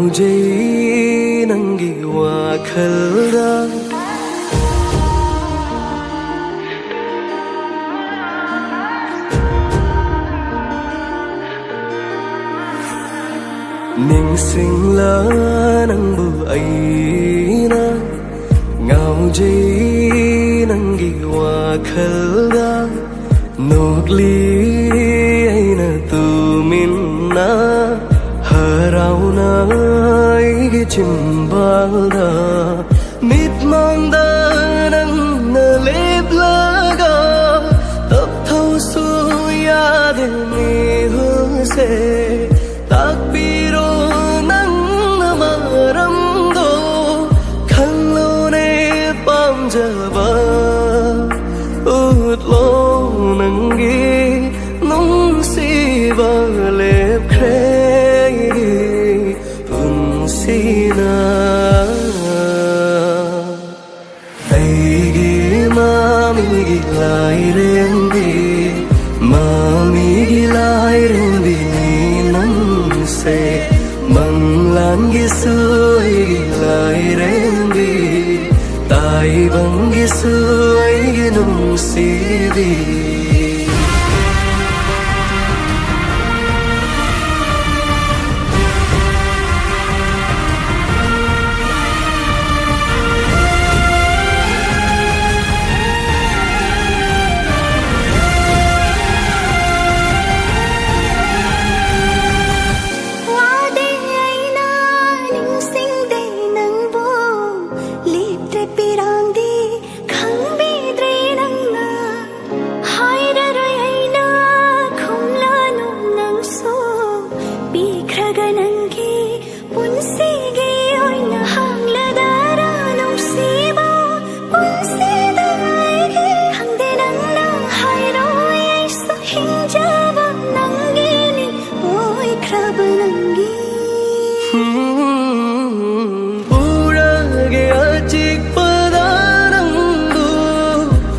ꯉꯥꯎꯖꯩ ꯅꯪꯒꯤ ꯋꯥꯈꯜꯗ ꯅꯤꯡꯁꯤꯡꯂ ꯅꯪꯕꯨ ꯑꯩꯅ ꯉꯥꯎꯖꯩ ꯅꯪꯒꯤ ꯋꯥꯈꯜꯗ ꯅꯣꯛꯂꯤ ꯑꯩꯅ ꯇꯨꯃꯤꯟꯅ ꯍꯔꯥꯎꯅ ꯑꯩꯒꯤ ꯆꯤꯟꯕꯥꯜꯗ ꯃꯤꯠꯃꯥꯡꯗ ꯅꯪꯅ ꯂꯦꯞꯂꯒ ꯇꯞꯊꯧꯁꯨ ꯌꯥꯗꯦ ꯃꯤꯍꯨꯜꯁꯦ ꯇꯥꯛꯄꯤꯔꯣ ꯅꯪꯅ ꯃꯔꯝꯗꯣ ꯈꯪꯂꯣꯅꯦ ꯄꯥꯝꯖꯕ ꯎꯠꯂꯣ ꯅꯪꯒꯤ ꯅꯨꯡꯁꯤꯕ ꯂꯦꯞꯈ꯭ꯔꯦ ꯄꯨꯟꯁꯤꯅ ꯑꯩꯒꯤ ꯃꯃꯤꯒꯤ ꯂꯥꯏꯔꯦꯝꯕꯤ ꯃꯃꯤꯒꯤ ꯂꯥꯏꯔꯦꯝꯕꯤꯅꯤ ꯅꯪꯁꯦ ꯃꯪꯂꯥꯟꯒꯤꯁꯨ ꯑꯩꯒꯤ ꯂꯥꯏꯔꯦꯝꯕꯤ ꯇꯥꯏꯕꯪꯒꯤꯁꯨ ꯑꯩꯒꯤ ꯅꯨꯡꯁꯤꯕꯤ ꯎꯔꯒꯦ ꯑꯆꯤꯛꯄꯗ ꯅꯪꯕꯨ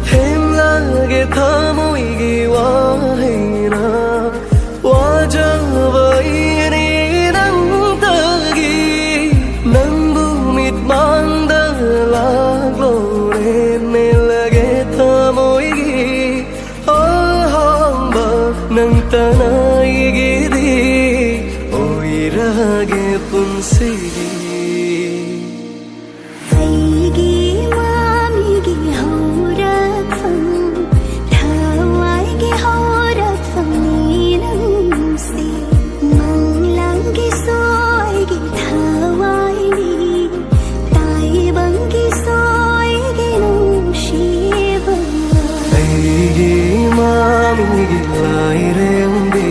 ꯊꯦꯡꯂꯒꯦ ꯊꯃꯣꯏꯒꯤ ꯋꯥꯍꯩꯅ ꯋꯥꯖꯕ ꯏꯅꯤ ꯅꯪꯇꯒꯤ ꯅꯪꯕꯨ ꯃꯤꯠꯃꯥꯡꯗ ꯂꯥꯛꯂꯣꯅꯦ ꯃꯦꯜꯂꯒꯦ ꯊꯃꯣꯏꯒꯤ ꯑꯍꯥꯡꯕ ꯅꯪꯇꯅ ꯑꯩꯒꯤꯗꯤ ꯑꯣꯏꯔꯒꯦ ꯄꯨꯟꯁꯤꯒꯤ ꯑꯩꯒꯤ ꯃꯃꯤꯒꯤ ꯍꯧꯔꯛꯐꯝ ꯊꯋꯥꯏꯒꯤ ꯍꯧꯔꯛꯐꯝꯅꯤ ꯅꯪꯁꯦ ꯃꯪꯂꯥꯟꯒꯤꯁꯨ ꯑꯩꯒꯤ ꯊꯋꯥꯏꯅꯤ ꯇꯥꯏꯕꯪꯒꯤꯁꯨ ꯑꯩꯒꯤ ꯅꯨꯡꯁꯤꯕ ꯑꯩꯒꯤ ꯃꯃꯤꯒꯤ ꯂꯥꯏꯔꯦꯝꯕꯤ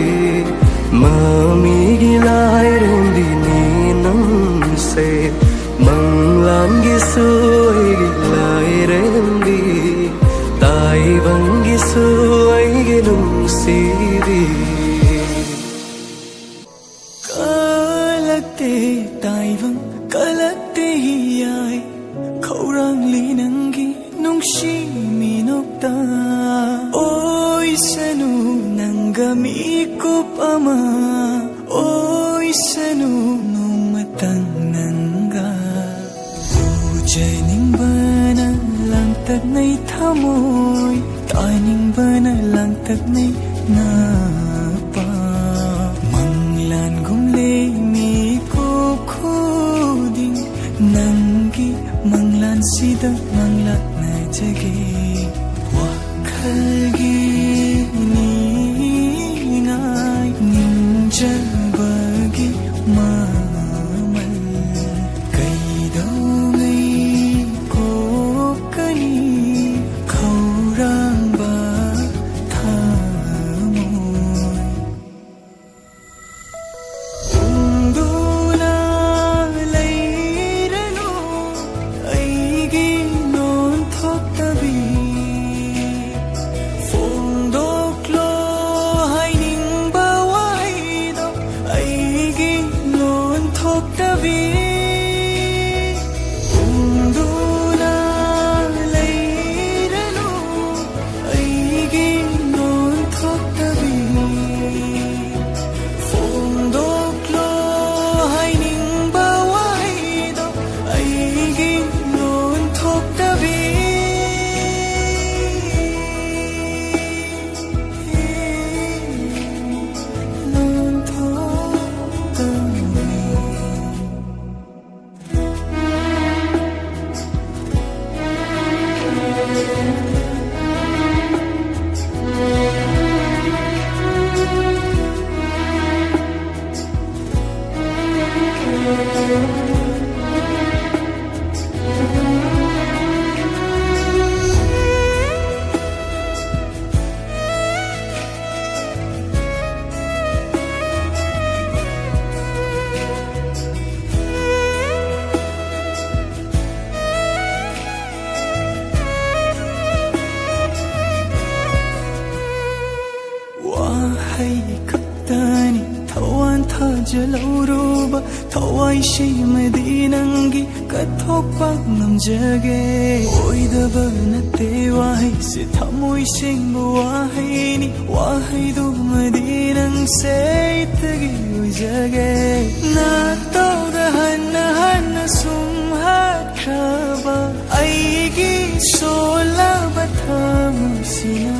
ꯃꯃꯤꯒꯤ ꯂꯥꯏꯔꯦꯝꯕꯤꯅꯤ ꯅꯪꯁꯦ ꯃꯪꯂꯥꯟꯒꯤꯁꯨ ꯑꯩꯒꯤ ꯂꯥꯏꯔꯦꯝꯕꯤ ꯇꯥꯏꯕꯪꯒꯤꯁꯨ ꯑꯩꯒꯤ ꯅꯨꯡꯁꯤꯕꯤ ꯀꯂꯛꯇꯦ ꯇꯥꯏꯕꯪ ꯀꯂꯛꯇꯦ ꯌꯥꯏ ꯈꯧꯔꯥꯡꯂꯤ ꯅꯪꯒꯤ ꯅꯨꯡꯁꯤ ꯃꯤꯅꯣꯛꯇ ꯑꯣꯏꯁꯅꯨ ꯅꯪꯒ ꯃꯤꯀꯨꯞ ꯑꯃ ꯑꯣꯏꯁꯅꯨ ꯅꯣꯡꯃꯇꯪ ꯅꯪꯒ ꯎꯖꯅꯤꯡꯕꯅ ꯂꯥꯡꯇꯛꯅꯩ ꯊꯃꯣꯏ ꯇꯥꯅꯤꯡꯕꯅ ꯂꯥꯡꯇꯛꯅꯩ ꯅꯥꯄꯥ ꯃꯪꯂꯥꯟꯒꯨꯝꯂꯦ ꯃꯤꯀꯨꯞ ꯈꯨꯗꯤꯡ ꯅꯪꯒꯤ ꯃꯪꯂꯥꯟꯁꯤꯗ ꯃꯪꯂꯥꯛꯅꯖꯒꯦ ꯋꯥꯈꯜꯒꯤ ꯅꯤꯡꯉꯥꯏ ꯅꯤꯡꯖꯕꯒꯤ ꯃꯃꯜ ꯀꯩꯗꯧꯉꯩ ꯀꯣꯛꯀꯅꯤ ꯈꯧꯔꯥꯡꯕ ꯊꯃꯣꯏ ꯎꯪꯗꯨꯅ ꯂꯩꯔꯅꯨ ꯑꯩꯒꯤ ꯅꯣꯟꯊꯣꯛꯇꯕꯤ ꯐꯣꯡꯗꯣꯛꯂꯣ ꯍꯥꯏꯅꯤꯡꯕ ꯋꯥꯍꯩꯗꯣ ꯑꯩꯒꯤ ꯅꯣꯟꯊꯣꯛꯇꯕꯤ ꯎꯪꯗꯨꯅ ꯂꯩꯔꯅꯨ ꯑꯩꯒꯤ ꯅꯣꯟꯊꯣꯛꯇꯕꯤ ꯐꯣꯡꯗꯣꯛꯂꯣ ꯍꯥꯏꯅꯤꯡꯕ ꯂꯧꯔꯨꯕ ꯊꯋꯥꯏꯁꯤꯃꯗꯤ ꯅꯪꯒꯤ ꯀꯠꯊꯣꯛꯄ ꯉꯝꯖꯒꯦ ꯑꯣꯏꯗꯕ ꯅꯠꯇꯦ ꯋꯥꯍꯩꯁꯦ ꯊꯃꯣꯏ ꯁꯦꯡꯕ ꯋꯥꯍꯩꯅꯤ ꯋꯥꯍꯩꯗꯨꯃꯗꯤ ꯅꯪꯁꯦ ꯑꯩꯇꯒꯤ ꯑꯣꯏꯖꯒꯦ ꯅꯥꯇꯧꯗ ꯍꯟꯅ ꯍꯟꯅ ꯁꯨꯝ ꯍꯥꯠꯈ꯭ꯔꯕ ꯑꯩꯒꯤ ꯁꯣꯜꯂꯕ ꯊꯃꯣꯏꯁꯤꯅ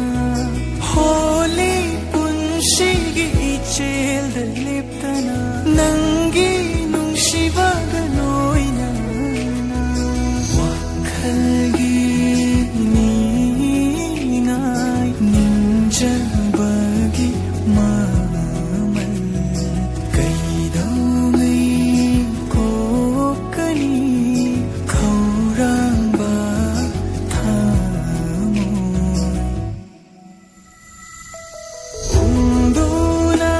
ꯍꯣꯂꯤ ꯄꯨꯟꯁꯤꯒꯤ ꯏꯆꯦꯜꯗ ꯂꯦꯞꯇꯅ ꯅꯪꯒꯤ ꯅꯨꯡꯁꯤꯕꯒ ꯂꯣꯏꯅꯅ ꯋꯥꯈꯜꯒꯤ ꯅꯤꯡꯉꯥꯏ ꯅꯤꯡꯖꯕꯒꯤ ꯃꯃꯜ ꯀꯩꯗꯧꯉꯩ ꯀꯣꯛꯀꯅꯤ ꯈꯧꯔꯥꯡꯕ ꯊꯃꯣꯏ ꯎꯪꯗꯨꯅ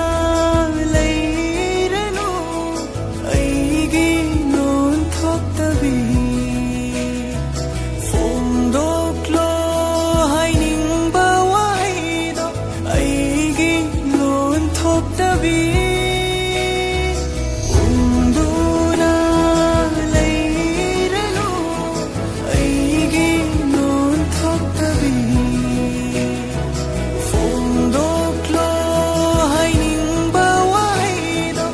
ꯂꯩꯔꯅꯨ ꯑꯩꯒꯤ ꯂꯣꯟꯊꯣꯛꯇꯕꯤ ꯐꯣꯡꯗꯣꯛꯂꯣ ꯍꯥꯏꯅꯤꯡꯕ ꯋꯥꯍꯩꯗꯣ ꯑꯩꯒꯤ ꯂꯣꯟꯊꯣꯛꯇꯕꯤ ꯎꯪꯗꯨꯅ ꯂꯩꯔꯅꯨ ꯑꯩꯒꯤ ꯂꯣꯟꯊꯣꯛꯇꯕꯤ ꯐꯣꯡꯗꯣꯛꯂꯣ ꯍꯥꯏꯅꯤꯡꯕ ꯋꯥꯍꯩꯗꯣ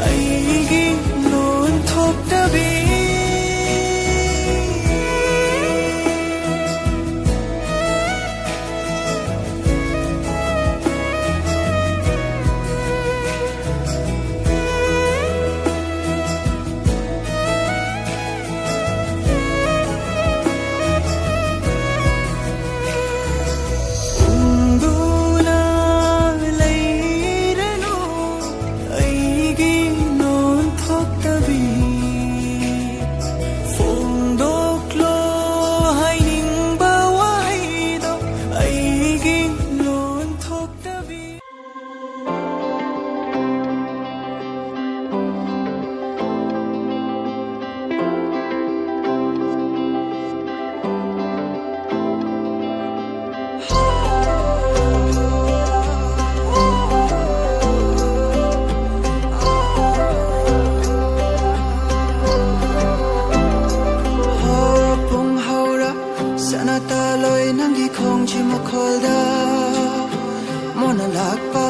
ꯑꯩꯒꯤ ꯂꯣꯟꯊꯣꯛꯇꯕꯤ ꯎꯪꯗꯨꯅ ꯂꯩꯔꯅꯨ ꯑꯩꯒꯤ ꯂꯣꯟꯊꯣꯛꯇꯕꯤ ꯐꯣꯡꯗꯣꯛꯂꯣ ꯍꯥꯏꯅꯤꯡꯕ ꯋꯥꯍꯩꯗꯣ ꯑꯩꯒꯤ ꯂꯣꯟꯊꯣꯛꯇꯕꯤ ꯄꯨꯡ ꯍꯧꯔ ꯁꯅꯥꯇ ꯂꯣꯏ ꯅꯪꯒꯤ ꯈꯣꯡꯁꯤ ꯃꯈꯣꯜꯗ ꯃꯣꯅ ꯂꯥꯛꯄ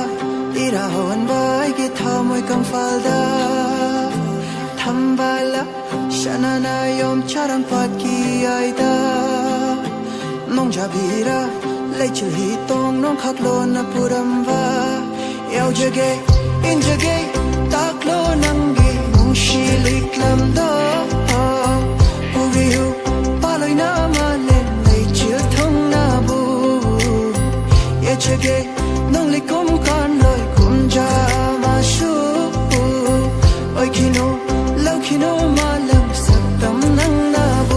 ꯏꯔꯥ ꯍꯣꯟꯕ ꯑꯩꯒꯤ ꯊꯃꯣꯏ ꯀꯝꯐꯥꯜꯗ ꯊꯝꯕꯥꯜꯂ ꯁꯅꯥꯅ ꯌꯣꯝꯆꯥꯔꯝ ꯄꯥꯠꯀꯤ ꯑꯥꯏꯗ ꯅꯣꯡꯖꯥꯕꯤꯔ ꯂꯩꯆꯤꯜ ꯍꯤꯇꯣꯡ ꯅꯣꯡꯈꯛ ꯂꯣꯟꯅ ꯄꯨꯔꯝꯕ ꯌꯥꯎꯖꯒꯦ ꯏꯟꯖꯒꯦ ꯇꯥꯛꯂꯣ ꯅꯪꯒꯤ ꯅꯨꯡꯁꯤ ꯂꯤꯛꯂꯝꯗꯣ ꯄꯨꯕꯤꯌꯨ ꯄꯥꯂꯣꯏꯅ ꯃꯥꯂꯦꯝ ꯂꯩꯆꯤꯜ ꯊꯨꯡꯅꯕꯨ 예측에 널리 꿈깐 너의 꿈자 마슈 어이키노 라우키노 말름 삭담 낭나부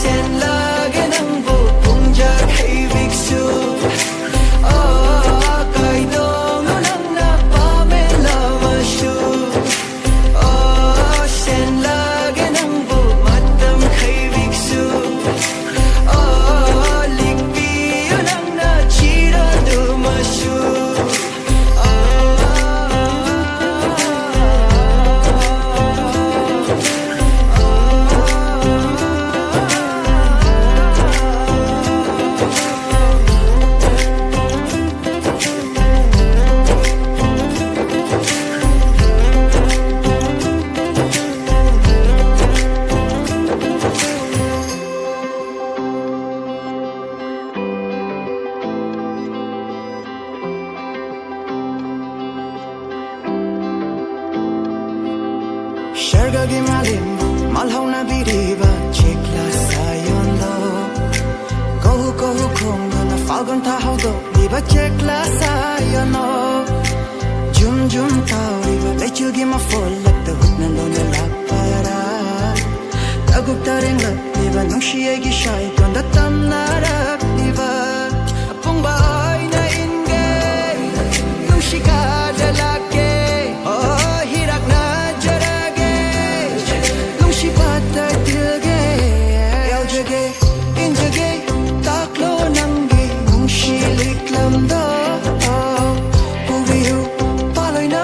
센라게 낭부 봉자 케이빅수 까이동요 낭나 밤에 라마슈 센라게 낭부 맞담 케이빅수 릭비요 낭나 지라도 마슈 Shargagi malim malhauna biriba chikla sayondo Kohu kohu kong na falgon ta haudo liba chikla sayono Jum jum tau riba lechugi ma folak ta hutna lona lakpara Taguk taring lak liba nungshi egi shai konda tam narak liba Apung bahay na inge nungshi ka dalake Oh hirak na jarage nungshi bata dilge yaujage injage taklo nangi nungshi liklam da pubiyu paloy na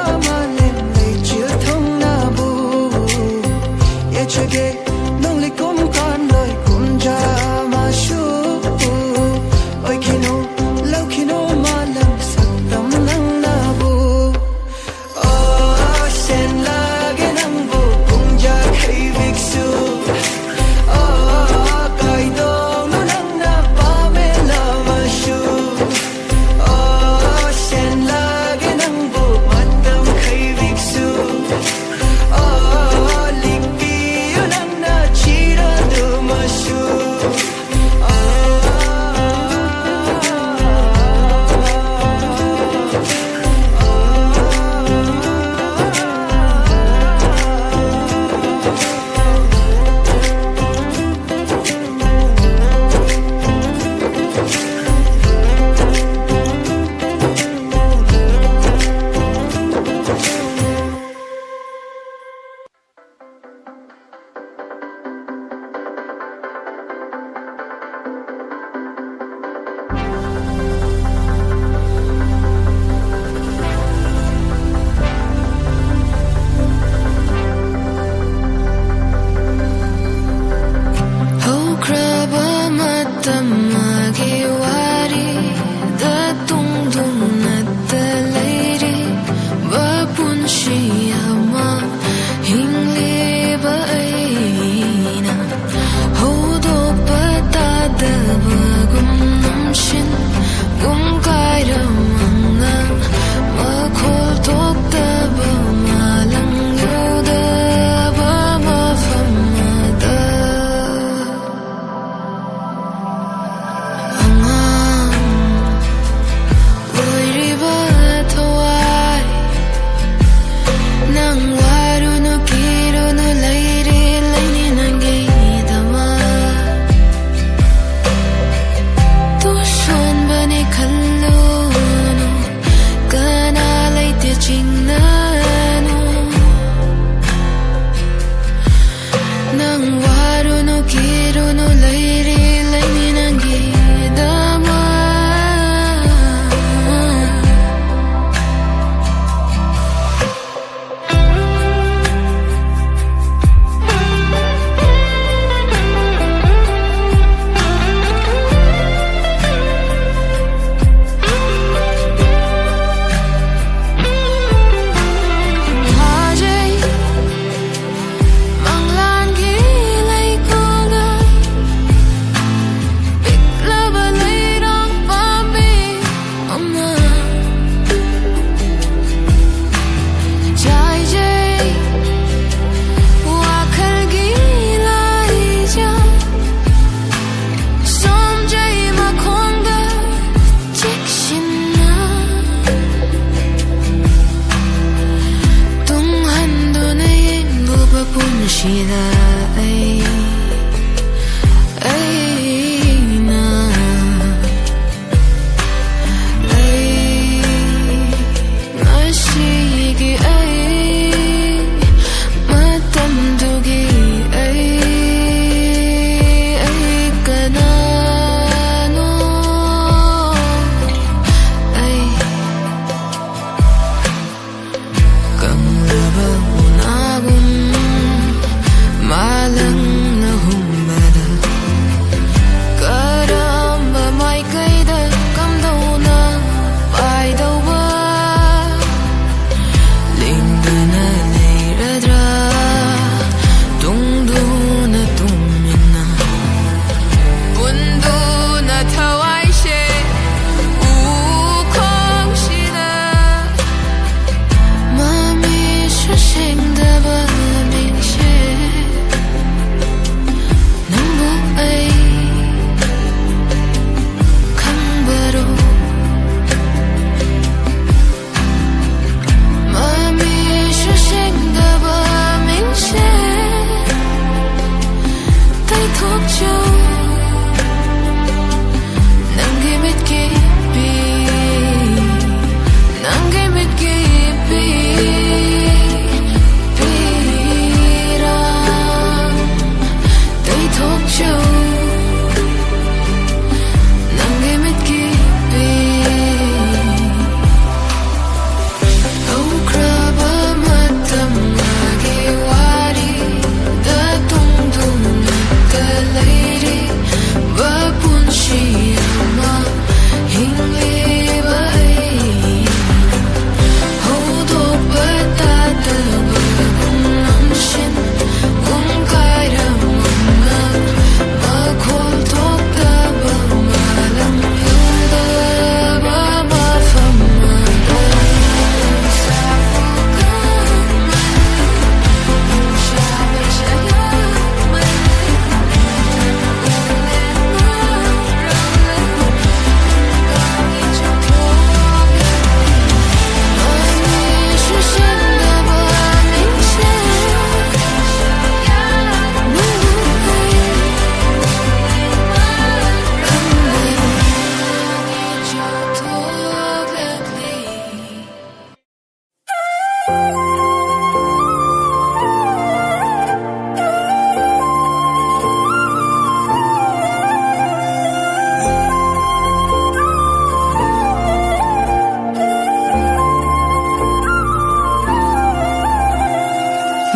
的爱，爱那爱那是一个爱，马当두기爱爱个那诺爱，更了吧那个。Malang na humada Karamba mai kai da kam dau na pai dau ba Ling da na lei ra dra Tung du na tung min na Bun du na thawai she U kong shi na Ma mi shu sheng da ba min she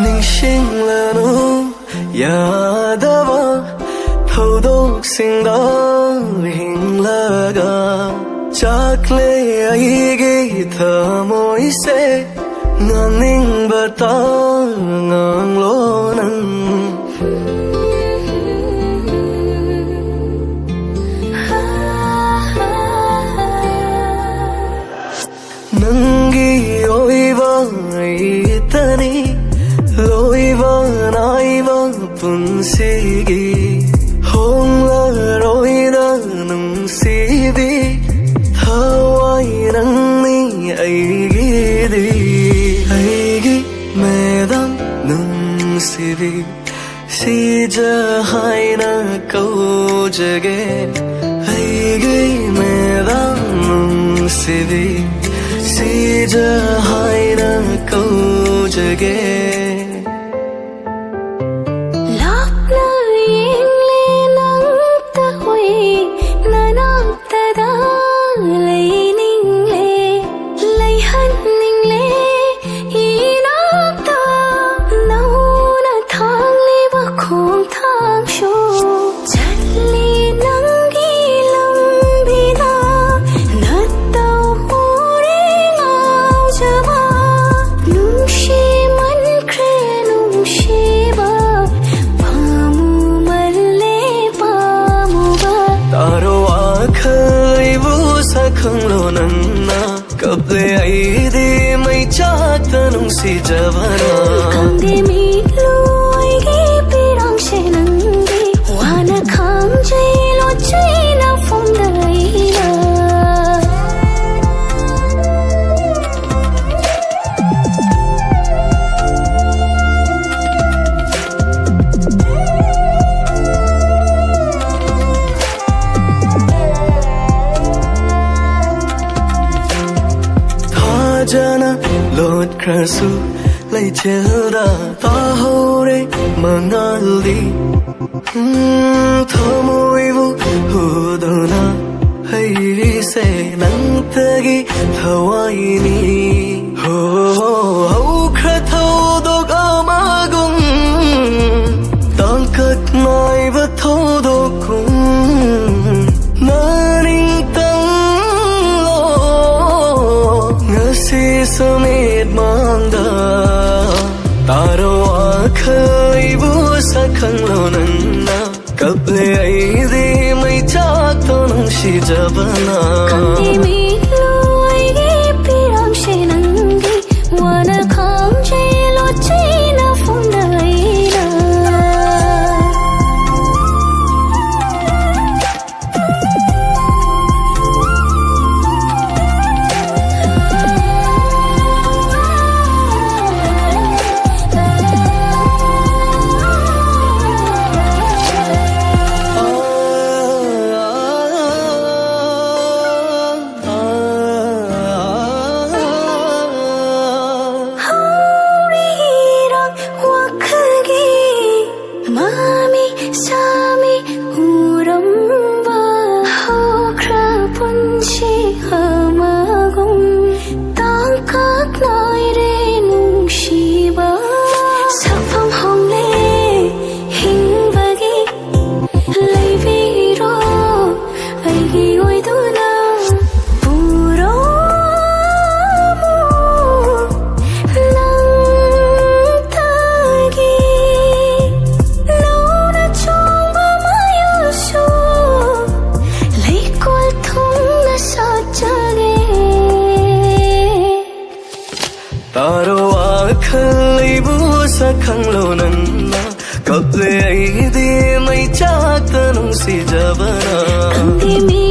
ꯅꯤꯡꯁꯤꯡꯂꯅꯨ ꯌꯥꯗꯕ ꯊꯧꯗꯣꯛꯁꯤꯡꯗ ꯍꯤꯡꯂꯒ ꯆꯥꯛꯂꯦ ꯑꯩꯒꯤ ꯊꯃꯣꯏꯁꯦ ꯉꯥꯡꯅꯤꯡꯕꯇ ꯉꯥꯡꯂꯣ ꯅꯪ ꯅꯪꯒꯤ ꯑꯣꯏꯕ ꯑꯩꯇꯅꯤ ꯂꯣꯏꯕ ꯅꯥꯏꯕ ꯄꯨꯟꯁꯤꯒꯤ ꯍꯣꯡꯂꯔꯣꯏꯗ ꯅꯨꯡꯁꯤꯕꯤ ꯊꯋꯥꯏ ꯅꯪꯅꯤ ꯑꯩꯒꯤꯗꯤ ꯑꯩꯒꯤ ꯃꯦꯗꯥꯝ ꯅꯨꯡꯁꯤꯕꯤ ꯁꯤꯖ ꯍꯥꯏꯅ ꯀꯧꯖꯒꯦ ꯑꯩꯒꯤ ꯃꯦꯗꯥꯝ ꯅꯨꯡꯁꯤꯕꯤ 시저 하이나 꺼져게 ꯂꯥꯞꯅ ꯌꯦꯡꯂꯦ ꯅꯪꯇ ꯍꯣꯏ ꯅꯅꯥꯛꯇꯗ ꯂꯩꯅꯤꯡꯂꯦ ꯂꯩꯍꯟꯅꯤꯡꯂꯦ 이나ꯛꯇ ꯅꯧꯅ ꯊꯥꯡꯂꯤꯕ ꯈꯣꯡꯊꯥꯡꯁꯨ ꯆꯠꯂꯤ ꯅꯪꯒꯤ ꯂꯝꯕꯤꯗ ꯅꯠꯇꯧ ꯈꯪꯂꯣ ꯅꯪꯅ ꯀꯞꯂꯦ ꯑꯩꯗꯤ ꯃꯩꯆꯥꯛꯇ ꯅꯨꯡꯁꯤꯖꯕꯅ ꯈꯪꯗꯦ ꯃꯤꯠꯂꯣꯏꯒꯤ ꯄꯤꯔꯥꯡꯁꯦ ꯅꯪꯗꯤ ꯋꯥꯅ ꯈꯥꯝꯖꯩ ꯂꯣꯠꯆꯩ ꯅꯐꯝꯗ ꯑꯩꯅ su lai chera ta hore mangali thamoi bu hudona hai se nang tagi thawai ni ho ho khra thau dok amagum tang kat nai va thau dok kum naring tang lo ngasi samit mangda taro akhai bu sakhang lo nanna kaple ai de mai chak to nang si jabana Kandi mitloi ge pirang shenangi wana khangje lo china fundaina Hauriran wakagi mami sami uramba hokra punchi hamagum tangkak naire nungshiba safam hongle hingbagi leiviro aigi oiduna puro taro akhai bu sakhang lo nanna kaple ai de mai chak to nang si jabana Kandi mi